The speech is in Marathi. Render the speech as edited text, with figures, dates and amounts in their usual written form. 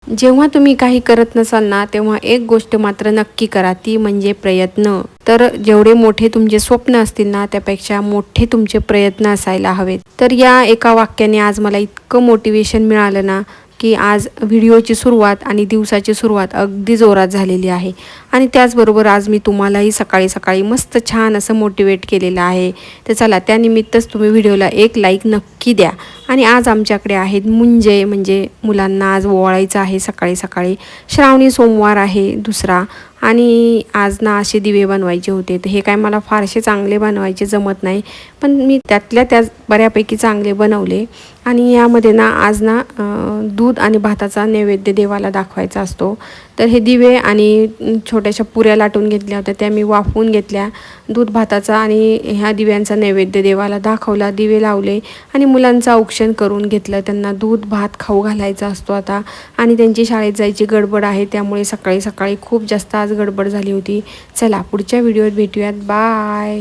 जेव्हा तुम्ही काही करत नसाल ना, तेव्हा एक गोष्ट मात्र नक्की करा, ती म्हणजे प्रयत्न. तर जेवढे मोठे तुमचे स्वप्न असतील ना, त्यापेक्षा मोठे तुमचे प्रयत्न असायला हवेत. तर या एका वाक्याने आज मला इतकं मोटिवेशन मिळालं ना, की आज व्हिडिओची सुरुवात आणि दिवसाची सुरुवात अगदी जोरात झालेली आहे. आणि त्याचबरोबर आज मी तुम्हालाही सकाळी सकाळी मस्त छान असं मोटिवेट केलेलं आहे. तर चला, त्यानिमित्तच तुम्ही व्हिडिओला एक लाईक नक्की द्या. आणि आज आमच्याकडे आहेत मुंजे, म्हणजे मुलांना आज ओवाळायचं आहे सकाळी सकाळी. श्रावणी सोमवार आहे दुसरा, आणि आज ना असे दिवे बनवायचे होते. तर हे काय मला फारसे चांगले बनवायचे जमत नाही, पण मी त्यातल्या त्या बऱ्यापैकी चांगले बनवले. आणि यामध्ये ना आज ना दूध आणि भाताचा नैवेद्य देवाला दाखवायचा असतो. तर हे दिवे आणि छोट्याशा पुऱ्या लाटून घेतल्या होत्या, त्या मी वाफवून घेतल्या. दूध भाताचा आणि ह्या दिव्यांचा नैवेद्य देवाला दाखवला, दिवे लावले आणि मुलांचं औक्षण करून घेतलं. त्यांना दूध भात खाऊ घालायचा असतो आता, आणि त्यांची शाळेत जायची गडबड आहे, त्यामुळे सकाळी सकाळी खूप जास्त आज गडबड झाली होती. चला, पुढच्या व्हिडिओत भेटूयात. बाय.